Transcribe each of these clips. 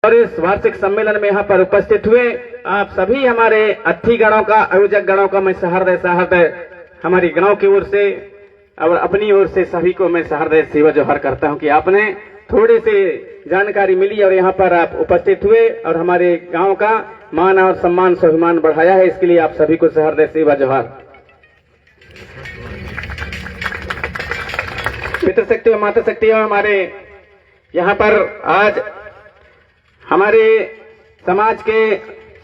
और इस वार्षिक सम्मेलन में यहाँ पर उपस्थित हुए आप सभी हमारे अतिथि गणों का, आयोजक गणों का मैं सहृदय हमारी गांव की ओर से और अपनी ओर से सभी को मैं सहृदय सेवा जोहार करता हूँ कि आपने थोड़ी सी जानकारी मिली और यहाँ पर आप उपस्थित हुए और हमारे गांव का मान और सम्मान स्वाभिमान बढ़ाया है। इसके लिए आप सभी को सहृदय सेवा जोहार। पितृशक्ति और माता शक्ति हमारे यहाँ पर आज हमारे समाज के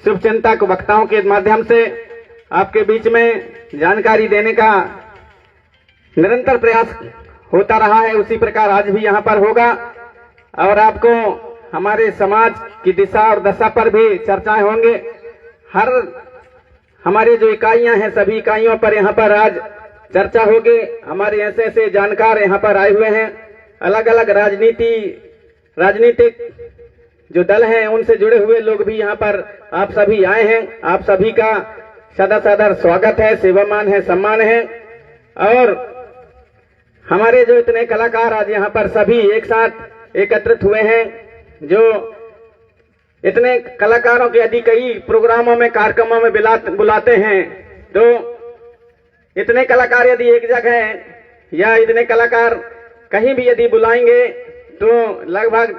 शुभ चिंतक वक्ताओं के माध्यम से आपके बीच में जानकारी देने का निरंतर प्रयास होता रहा है। उसी प्रकार आज भी यहाँ पर होगा और आपको हमारे समाज की दिशा और दशा पर भी चर्चाएं होंगे। हर हमारी जो इकाइयां हैं सभी इकाइयों पर यहाँ पर आज चर्चा होगी। हमारे ऐसे ऐसे जानकार यहाँ पर आए हुए हैं, अलग अलग राजनीतिक जो दल हैं उनसे जुड़े हुए लोग भी यहाँ पर आप सभी आए हैं। आप सभी का सदा सदर स्वागत है, सेवामान है, सम्मान है। और हमारे जो इतने कलाकार आज यहाँ पर सभी एक साथ एकत्रित हुए हैं, जो इतने कलाकारों के यदि कई प्रोग्रामों में कार्यक्रमों में बुलाते हैं तो इतने कलाकार यदि एक जगह या इतने कलाकार कहीं भी यदि बुलाएंगे तो लगभग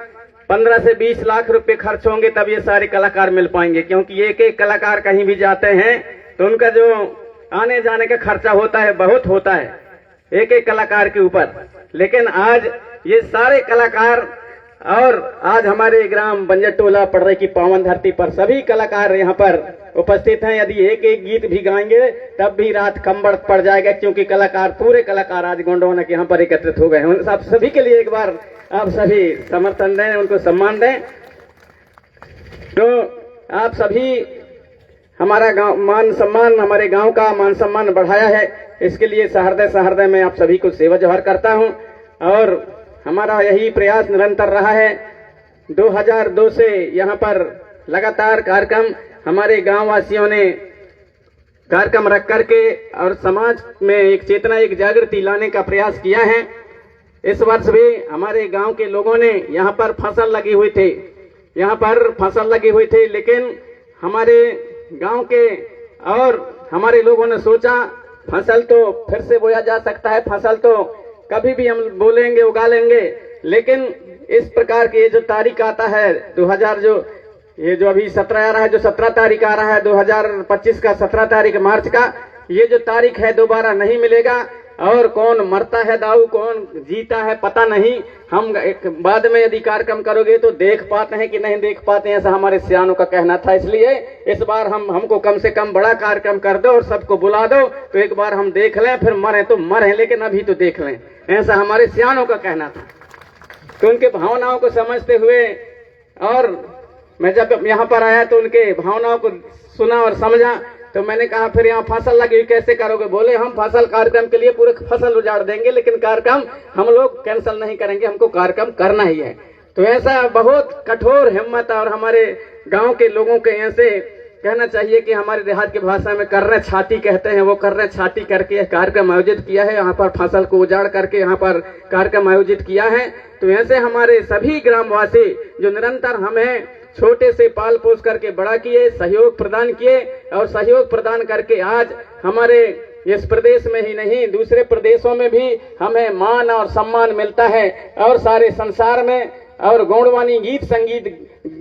15 से 20 लाख रुपए खर्च होंगे, तब ये सारे कलाकार मिल पाएंगे। क्योंकि एक एक कलाकार कहीं भी जाते हैं तो उनका जो आने जाने का खर्चा होता है बहुत होता है एक एक कलाकार के ऊपर। लेकिन आज ये सारे कलाकार और आज हमारे ग्राम बंजरटोला पड़रे की पावन धरती पर सभी कलाकार यहाँ पर उपस्थित हैं। यदि एक एक गीत भी गाएंगे तब भी रात कम पड़ जाएगा, क्योंकि पूरे कलाकार आज गोंडवाना के यहाँ पर एकत्रित हो गए हैं। उन सभी के लिए एक बार आप सभी समर्थन दें, उनको सम्मान दें। तो आप सभी हमारा गांव मान सम्मान, हमारे गांव का मान सम्मान बढ़ाया है, इसके लिए सहृदय मैं आप सभी को सेवा जोहार करता हूं। और हमारा यही प्रयास निरंतर रहा है। 2002 से यहाँ पर लगातार कार्यक्रम हमारे गांव वासियों ने कार्यक्रम रख करके और समाज में एक चेतना, एक जागृति लाने का प्रयास किया है। इस वर्ष भी हमारे गांव के लोगों ने यहाँ पर फसल लगी हुई थी, लेकिन हमारे गांव के और हमारे लोगों ने सोचा फसल तो फिर से बोया जा सकता है, फसल तो कभी भी हम बोलेंगे उगा लेंगे। लेकिन इस प्रकार के ये जो तारीख आता है 2000 ये जो अभी 17 आ रहा है, जो 17 तारीख आ रहा है 2025 का 17 तारीख मार्च का, ये जो तारीख है दोबारा नहीं मिलेगा। और कौन मरता है दाऊ, कौन जीता है पता नहीं। हम एक बाद में यदि कार्यक्रम करोगे तो देख पाते हैं कि नहीं देख पाते हैं, ऐसा हमारे सियानों का कहना था। इसलिए इस बार हमको कम से कम बड़ा कार्यक्रम कर दो और सबको बुला दो, तो एक बार हम देख लें, फिर मरे तो मरे लेकिन अभी तो देख लें, ऐसा हमारे सियानों का कहना था। तो उनके भावनाओं को समझते हुए और मैं जब यहाँ पर आया तो उनके भावनाओं को सुना और समझा, तो मैंने कहा फिर यहाँ फसल लगी कैसे करोगे? बोले हम फसल कार्यक्रम के लिए पूरे फसल उजाड़ देंगे, लेकिन कार्यक्रम हम लोग कैंसिल नहीं करेंगे, हमको कार्यक्रम करना ही है। तो ऐसा बहुत कठोर हिम्मत और हमारे गांव के लोगों के ऐसे कहना चाहिए कि हमारे देहात की भाषा में कर्रे छाती कहते हैं, वो कर्रे छाती करके कार्यक्रम आयोजित किया है। यहाँ पर फसल को उजाड़ करके यहाँ पर कार्यक्रम आयोजित किया है। तो ऐसे हमारे सभी ग्रामवासी जो निरंतर हमें छोटे से पाल पोस करके बड़ा किए, सहयोग प्रदान किए और सहयोग प्रदान करके आज हमारे इस प्रदेश में ही नहीं दूसरे प्रदेशों में भी हमें मान और सम्मान मिलता है और सारे संसार में। और गोंडवानी गीत संगीत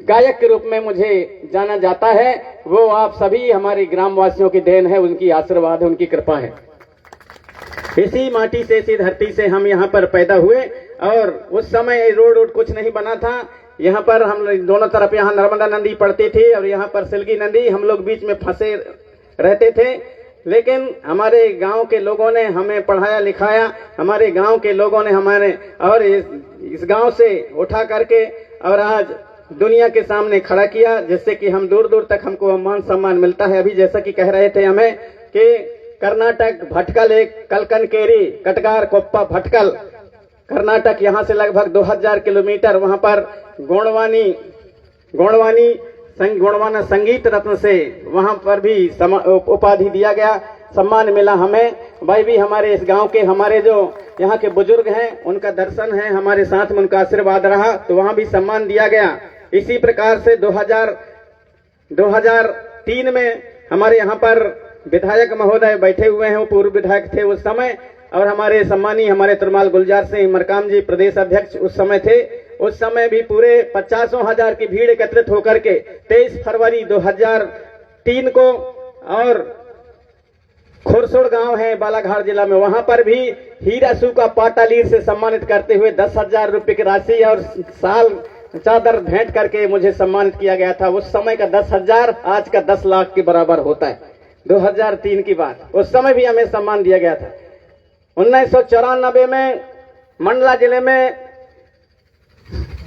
गायक के रूप में मुझे जाना जाता है। वो आप सभी हमारे ग्रामवासियों की देन है, उनकी आशीर्वाद है, उनकी कृपा है। इसी माटी से, इसी धरती से हम यहाँ पर पैदा हुए और उस समय रोड कुछ नहीं बना था। यहाँ पर हम दोनों तरफ यहाँ नर्मदा नदी पड़ती थी और यहाँ पर सिलगी नदी, हम लोग बीच में फंसे रहते थे। लेकिन हमारे गांव के लोगों ने हमें पढ़ाया लिखाया, हमारे गांव के लोगों ने हमारे और इस गांव से उठा करके और आज दुनिया के सामने खड़ा किया, जिससे कि हम दूर दूर तक हमको मान सम्मान मिलता है। अभी जैसा कि कह रहे थे हमें कि कर्नाटक भटकल एक कलकनकेरी कटगार कोप्पा भटकल कर्नाटक, यहाँ से लगभग 2000 किलोमीटर, वहां पर गोंडवाना संगीत रत्न से वहां पर भी उपाधि दिया गया, सम्मान मिला हमें। भाई भी हमारे इस गांव के हमारे जो यहाँ के बुजुर्ग हैं उनका दर्शन है, हमारे साथ में उनका आशीर्वाद रहा, तो वहां भी सम्मान दिया गया। इसी प्रकार से 2003 में हमारे यहाँ पर विधायक महोदय बैठे हुए हैं, वो पूर्व विधायक थे उस समय, और हमारे सम्मानी हमारे तुरमाल गुलजार सिंह मरकाम जी प्रदेश अध्यक्ष उस समय थे। उस समय भी पूरे 50,000 की भीड़ एकत्रित होकर के 23 फरवरी 2003 को, और खोरसोड़ गांव है बालाघाट जिला में, वहां पर भी हीरा सू का पाटालीर से सम्मानित करते हुए 10,000 रुपए की राशि और साल चादर भेंट करके मुझे सम्मानित किया गया था। उस समय का 10,000 आज का 10 लाख के बराबर होता है। 2003 की बात, उस समय भी हमें सम्मान दिया गया था। 1994 में मंडला जिले में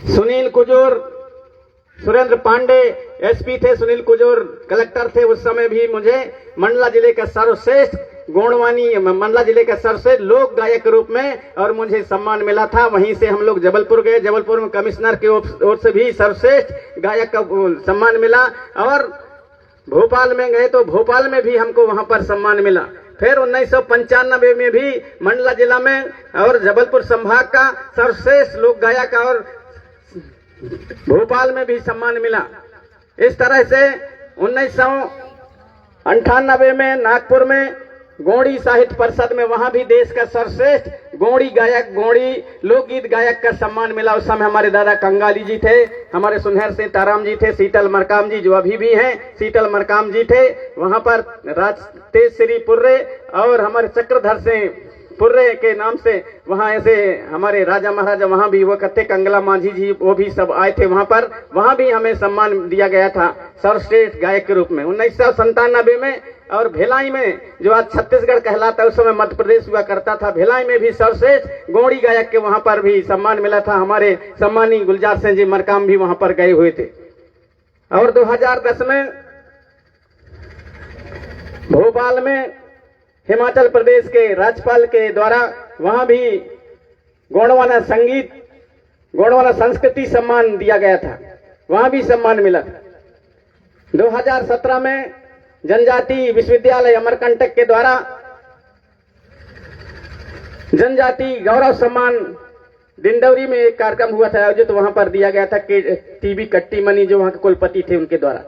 सुनील कुजूर, सुरेंद्र पांडे एसपी थे, सुनील कुजूर कलेक्टर थे। उस समय भी मुझे मंडला जिले का सर्वश्रेष्ठ गोंडवानी, मंडला जिले का सर्वश्रेष्ठ लोक गायक के रूप में और मुझे सम्मान मिला था। वहीं से हम लोग जबलपुर गए, जबलपुर में कमिश्नर की ओर से भी सर्वश्रेष्ठ गायक का सम्मान मिला, और भोपाल में गए तो भोपाल में भी हमको वहां पर सम्मान मिला। फिर 1995 में भी मंडला जिला में और जबलपुर संभाग का सर्वश्रेष्ठ लोक गायक और भोपाल में भी सम्मान मिला। इस तरह से 1998 में नागपुर में गोंडी साहित्य परिषद में, वहां भी देश का सर्वश्रेष्ठ गोंडी गायक, गोंडी लोकगीत गायक का सम्मान मिला। उस समय हमारे दादा कंगाली जी थे, हमारे सुनहर सिंह ताराम जी थे, शीतल मरकाम जी जो अभी भी हैं, शीतल मरकाम जी थे वहां पर, राजतेज श्री पुर्रे और हमारे चक्रधर सिंह पुर्रे के नाम से वहां ऐसे हमारे राजा महाराजा वहां भी वो कथे, कंगला मांझी जी वो भी सब आए थे वहां पर, वहां भी हमें सम्मान दिया गया था सर्वश्रेष्ठ गायक के रूप में। 1997 में और भिलाई में, जो आज छत्तीसगढ़ कहलाता है, उस समय मध्य प्रदेश हुआ करता था, भिलाई में भी सर्वश्रेष्ठ गोंडी गायक के वहां पर भी सम्मान मिला था। हमारे सम्मानी गुलजार सिंह जी मरकाम भी वहां पर गए हुए थे। और 2010 में भोपाल में हिमाचल प्रदेश के राज्यपाल के द्वारा वहां भी गोंडवाना संगीत, गोंडवाना संस्कृति सम्मान दिया गया था, वहां भी सम्मान मिला था। 2017 में जनजाति विश्वविद्यालय अमरकंटक के द्वारा जनजाति गौरव सम्मान डिंडौरी में एक कार्यक्रम हुआ था आयोजित, वहां पर दिया गया था कि टीबी कट्टी मनी जो वहां के कुलपति थे उनके द्वारा।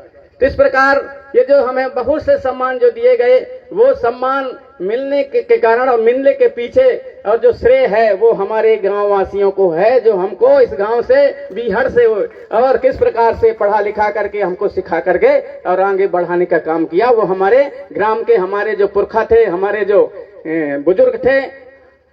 तो इस प्रकार ये जो हमें बहुत से सम्मान जो दिए गए, वो सम्मान मिलने के कारण और मिलने के पीछे और जो श्रेय है वो हमारे गांव वासियों को है, जो हमको इस गांव से बिहार से और किस प्रकार से पढ़ा लिखा करके हमको सिखा करके और आगे बढ़ाने का काम किया। वो हमारे ग्राम के हमारे जो पुरखा थे, हमारे जो बुजुर्ग थे,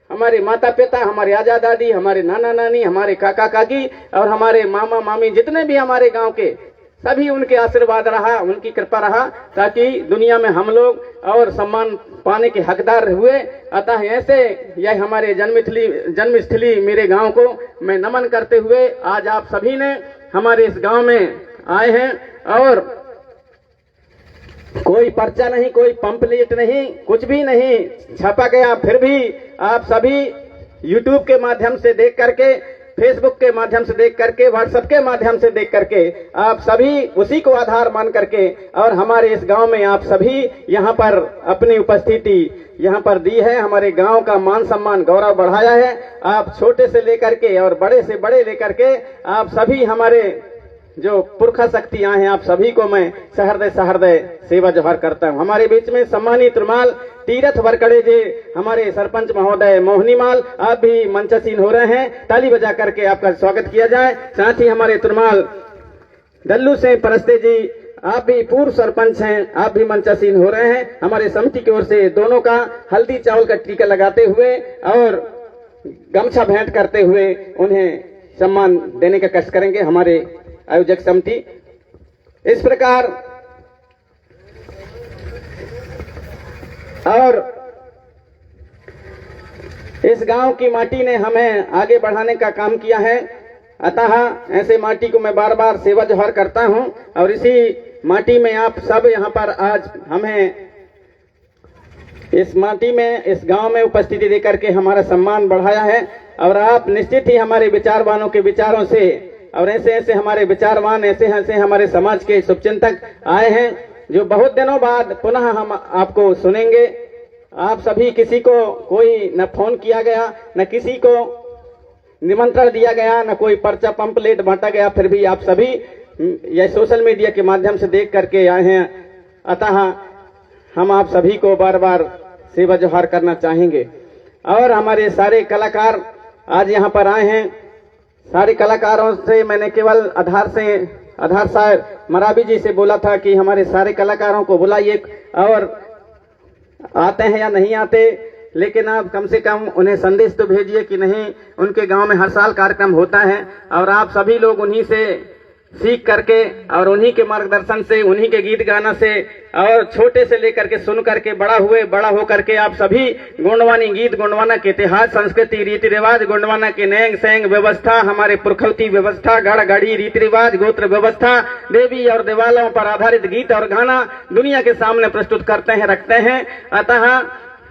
हमारे माता पिता, हमारे आजा दादी, हमारे नाना नानी, हमारे काका काकी और हमारे मामा मामी, जितने भी हमारे गांव के सभी, उनके आशीर्वाद रहा, उनकी कृपा रहा, ताकि दुनिया में हम लोग और सम्मान पाने के हकदार हुए। अतः ऐसे यह हमारे जन्मस्थली मेरे गांव को मैं नमन करते हुए आज आप सभी ने हमारे इस गांव में आए हैं, और कोई पर्चा नहीं, कोई पंपलेट नहीं, कुछ भी नहीं छापा गया, फिर भी आप सभी यूट्यूब के माध्यम से देख करके, फेसबुक के माध्यम से देख करके, व्हाट्सएप के माध्यम से देख करके आप सभी उसी को आधार मान करके और हमारे इस गांव में आप सभी यहां पर अपनी उपस्थिति यहां पर दी है, हमारे गांव का मान सम्मान गौरव बढ़ाया है। आप छोटे से लेकर के और बड़े से बड़े लेकर के आप सभी हमारे जो पुरखा शक्तियां हैं, आप सभी को मैं सहृदय सेवा जोहार करता हूं। हमारे बीच में सम्मानित तुरमाल तीरथ वरकड़े जी, हमारे सरपंच महोदय मोहनी माल, आप भी मंचासीन हो रहे हैं, ताली बजा करके आपका स्वागत किया जाए। साथ ही हमारे तुरमाल दल्लू सिंह परस्ते जी, आप भी पूर्व सरपंच हैं, आप भी मंचासीन हो रहे हैं। हमारे समिति की ओर से दोनों का हल्दी चावल का टीका लगाते हुए और गमछा भेंट करते हुए उन्हें सम्मान देने का कष्ट करेंगे हमारे आयोजक समिति। इस प्रकार और इस गांव की माटी ने हमें आगे बढ़ाने का काम किया है, अतः ऐसे माटी को मैं बार बार सेवा जोहार करता हूं। और इसी माटी में आप सब यहां पर आज हमें इस माटी में, इस गांव में उपस्थिति देकर के हमारा सम्मान बढ़ाया है। और आप निश्चित ही हमारे विचारवानों के विचारों से और ऐसे ऐसे हमारे विचारवान, ऐसे ऐसे हमारे समाज के शुभचिंतक आए हैं, जो बहुत दिनों बाद पुनः हम आपको सुनेंगे। आप सभी, किसी को कोई न फोन किया गया, न किसी को निमंत्रण दिया गया, न कोई पर्चा पंपलेट बांटा गया, फिर भी आप सभी यह सोशल मीडिया के माध्यम से देख करके आए हैं। अतः हम आप सभी को बार बार सेवा जोहार करना चाहेंगे। और हमारे सारे कलाकार आज यहाँ पर आए हैं। सारे कलाकारों से मैंने केवल आधार साहब मराबी जी से बोला था कि हमारे सारे कलाकारों को बुलाइए, और आते हैं या नहीं आते, लेकिन आप कम से कम उन्हें संदेश तो भेजिए कि नहीं, उनके गांव में हर साल कार्यक्रम होता है और आप सभी लोग उन्हीं से सीख करके और उन्हीं के मार्गदर्शन से, उन्हीं के गीत गाना से और छोटे से लेकर के सुन करके बड़ा हो करके आप सभी गोंडवानी गीत, गोंडवाना के इतिहास, संस्कृति, रीति रिवाज, गोंडवाना के नेंग सेंग व्यवस्था, हमारे पुरखौती व्यवस्था, गढ़ गढ़ी रीति रिवाज, गोत्र व्यवस्था, देवी और देवालों पर आधारित गीत और गाना दुनिया के सामने प्रस्तुत करते हैं, रखते हैं। अतः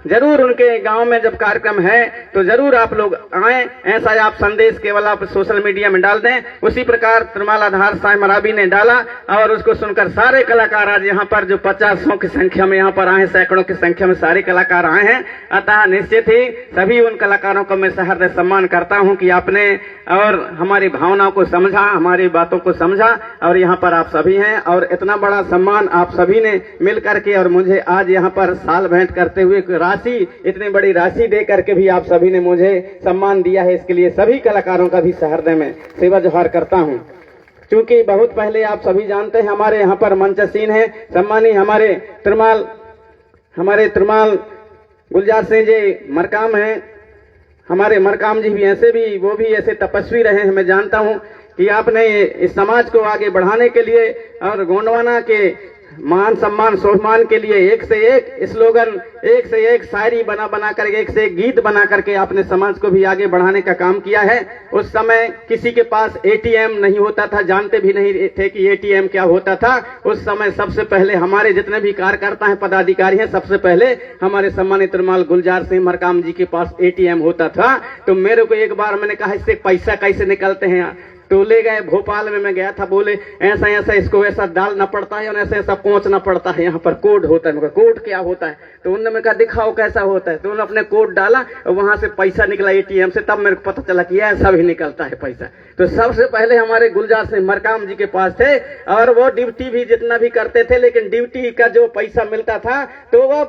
जरूर उनके गांव में जब कार्यक्रम है तो जरूर आप लोग आए, ऐसा आप संदेश केवल आप सोशल मीडिया में डाल दें। उसी प्रकार तिरुमाल आधार साहब मराबी ने डाला और उसको सुनकर सारे कलाकार आज यहाँ पर जो 50 की संख्या में यहाँ पर आए, सैकड़ों की संख्या में सारे कलाकार आए हैं। अतः निश्चित ही सभी उन कलाकारों को मैं सहृदय सम्मान करता हूँ कि आपने और हमारी भावनाओं को समझा, हमारी बातों को समझा और यहाँ पर आप सभी हैं। और इतना बड़ा सम्मान आप सभी ने मिल करके और मुझे आज यहाँ पर साल भेंट करते हुए इतनी बड़ी राशि दे करके भी आप सभी ने मुझे सम्मान दिया है, इसके लिए सभी कलाकारों का भी सहृदय में सेवा जोहार करता हूं। क्योंकि बहुत पहले आप सभी जानते हैं हमारे यहाँ पर मंचसीन है सम्मानी हमारे तिरुमाल गुलजार सिंह जी मरकाम हैं। हमारे मरकाम जी भी वो भी ऐसे तपस्वी रहे हैं। मैं जानता हूं कि आपने इस समाज को आगे बढ़ाने के लिए और गोंडवाना के मान सम्मान सम्मान के लिए एक से एक स्लोगन, एक से एक शायरी बना करके, एक से एक गीत बना करके आपने समाज को भी आगे बढ़ाने का काम किया है। उस समय किसी के पास एटीएम नहीं होता था, जानते भी नहीं थे कि एटीएम क्या होता था। उस समय सबसे पहले हमारे जितने भी कार्यकर्ता हैं, पदाधिकारी हैं, सबसे पहले हमारे सम्मानित तिरुमाल गुलजार सिंह मरकाम जी के पास एटीएम होता था। तो मेरे को एक बार मैंने कहा इससे पैसा कैसे निकलते हैं, तो ले गए भोपाल में, मैं गया था, बोले ऐसा ऐसा इसको ऐसा डालना पड़ता है और ऐसा ऐसा पहुंचना पड़ता है, यहाँ पर कोड होता है। कोड क्या होता है? तो उन्होंने कहा दिखाओ कैसा होता है। तो उन्होंने अपने कोड डाला और वहां से पैसा निकला एटीएम से। तब मेरे को पता चला कि ऐसा भी निकलता है पैसा। तो सबसे पहले हमारे गुलजार सिंह मरकाम जी के पास थे और वो ड्यूटी भी जितना भी करते थे, लेकिन ड्यूटी का जो पैसा मिलता था तो वो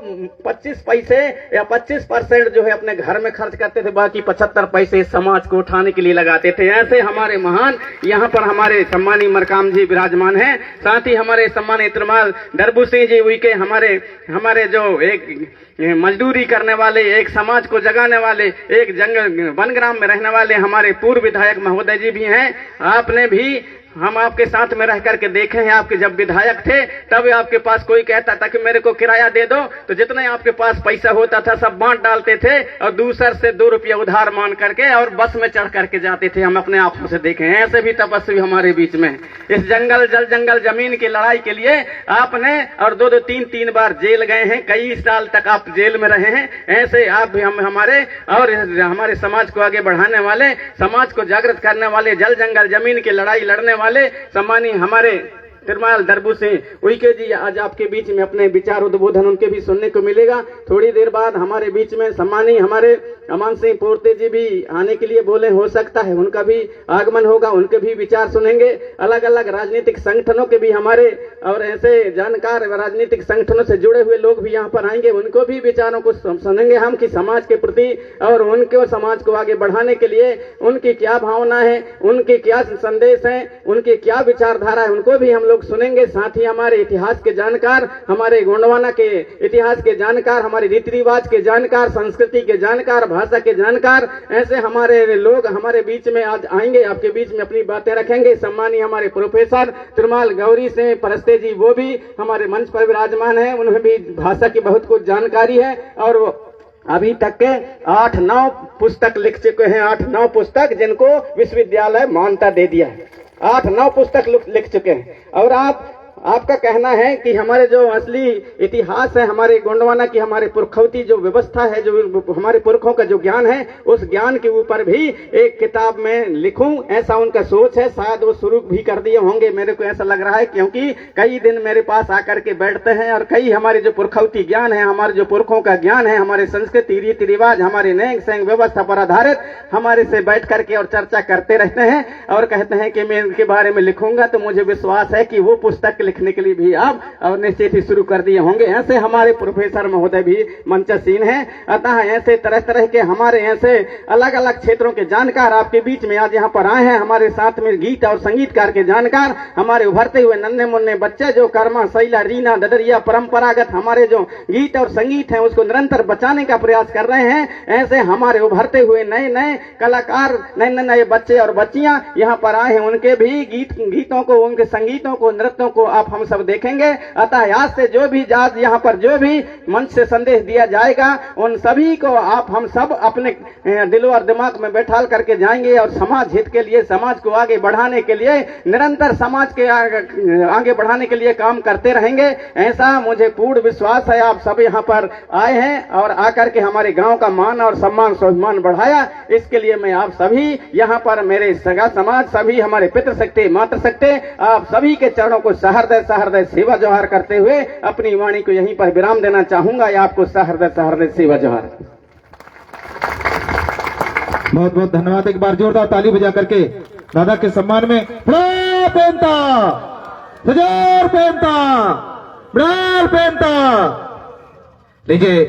25 पैसे या 25% जो है अपने घर में खर्च करते थे, बाकी 75 पैसे समाज को उठाने के लिए लगाते थे। ऐसे हमारे महान यहाँ पर हमारे सम्मानी मरकाम जी विराजमान हैं। साथ ही हमारे सम्मानित तिरुमाल दरबू सिंह जी उइके हमारे जो एक मजदूरी करने वाले, एक समाज को जगाने वाले, एक जंगल वनग्राम में रहने वाले हमारे पूर्व विधायक महोदय जी भी हैं। आपने भी हम आपके साथ में रह करके देखे हैं। आपके जब विधायक थे तब आपके पास कोई कहता था कि मेरे को किराया दे दो, तो जितने आपके पास पैसा होता था सब बांट डालते थे और दूसर से 2 रुपया उधार मान करके और बस में चढ़ करके जाते थे। हम अपने आंखों से देखे हैं। ऐसे भी तपस्वी हमारे बीच में इस जंगल जमीन की लड़ाई के लिए आपने और 2-2 3-3 बार जेल गए हैं, कई साल तक आप जेल में रहे हैं। ऐसे आप भी हमारे समाज को आगे बढ़ाने वाले, समाज को जागृत करने वाले, जंगल जमीन की लड़ाई लड़ने वाले सम्मानी हमारे तिरुमाल दरबू सिंह उइके जी आज आपके बीच में अपने विचार उद्बोधन उनके भी सुनने को मिलेगा। थोड़ी देर बाद हमारे बीच में सम्मानी हमारे अमन सिंह पोर्ते जी भी आने के लिए बोले, हो सकता है उनका भी आगमन होगा, उनके भी विचार सुनेंगे। अलग अलग राजनीतिक संगठनों के भी हमारे और ऐसे जानकार राजनीतिक संगठनों से जुड़े हुए लोग भी यहाँ पर आएंगे, उनको भी विचारों को सुनेंगे हम कि समाज के प्रति और उनके समाज को आगे बढ़ाने के लिए उनकी क्या भावना है, उनके क्या संदेश है, उनकी क्या विचारधारा है, उनको भी हम लोग सुनेंगे। साथ ही हमारे इतिहास के जानकार, हमारे गोंडवाना के इतिहास के जानकार, हमारे रीति रिवाज के जानकार, संस्कृति के जानकार, भाषा के जानकार, ऐसे हमारे लोग हमारे बीच में आज आएंगे, आपके बीच में अपनी बातें रखेंगे। सम्मानीय हमारे प्रोफेसर तिरुमाल गौरी सिंह परस्ते जी वो भी हमारे मंच पर विराजमान है। उन्हें भी भाषा की बहुत कुछ जानकारी है और वो अभी तक के 8-9 पुस्तक लिख चुके हैं। 8-9 पुस्तक जिनको विश्वविद्यालय मान्यता दे दिया है। 8-9 पुस्तक लिख चुके हैं। और आपका कहना है कि हमारे जो असली इतिहास है हमारे गोंडवाना की, हमारे पुरखौती जो व्यवस्था है, जो हमारे पुरखों का जो ज्ञान है, उस ज्ञान के ऊपर भी एक किताब में लिखूं, ऐसा उनका सोच है। शायद वो शुरू भी कर दिए होंगे, मेरे को ऐसा लग रहा है, क्योंकि कई दिन मेरे पास आकर के बैठते हैं और कई हमारे जो पुरखौती ज्ञान है, हमारे जो पुरखों का ज्ञान है, हमारे संस्कृति रीति रिवाज, हमारे नैंग सैंग व्यवस्था पर आधारित हमारे से बैठ करके और चर्चा करते रहते हैं और कहते हैं कि मैं इनके बारे में लिखूंगा। तो मुझे विश्वास है कि वो पुस्तक लिखने के लिए भी आप और निश्चित ही शुरू कर दिए होंगे। ऐसे हमारे प्रोफेसर महोदय भी मंचशीन हैं। अतः ऐसे तरह तरह के हमारे ऐसे अलग अलग क्षेत्रों के जानकार आपके बीच में आज यहाँ पर आए हैं। हमारे साथ में गीत और संगीतकार के जानकार, हमारे उभरते हुए नन्हे मुन्ने बच्चे जो कर्मा शैला रीना ददरिया परंपरागत हमारे जो गीत और संगीत है उसको निरंतर बचाने का प्रयास कर रहे हैं। ऐसे हमारे उभरते हुए नए नए कलाकार, नए नए बच्चे और बच्चियां यहाँ पर आए हैं, उनके भी गीतों को, उनके संगीतों को, नृत्यों को आप हम सब देखेंगे। अतः आज से जो भी आज यहाँ पर जो भी मंच से संदेश दिया जाएगा उन सभी को आप हम सब अपने दिलो और दिमाग में बैठा करके जाएंगे और समाज हित के लिए, समाज को आगे बढ़ाने के लिए, निरंतर समाज के आगे बढ़ाने के लिए काम करते रहेंगे। ऐसा मुझे पूर्ण विश्वास है। आप सब यहाँ पर आए हैं और आकर के हमारे गांव का मान और सम्मान स्वाभिमान बढ़ाया, इसके लिए मैं आप सभी यहाँ पर मेरे सगा समाज, सभी हमारे पितृ शक्ति मातृ शक्ति, आप सभी के चरणों को सहृदय सहृदय सेवा जोहार करते हुए अपनी वाणी को यहीं पर विराम देना चाहूंगा। या आपको सहृदय सहृदय सेवा जोहार। बहुत बहुत धन्यवाद। एक बार जोरदार ताली बजा करके दादा के सम्मान में बड़ा पेंता, हजार पेंता, बड़ा पेंता। लीजिए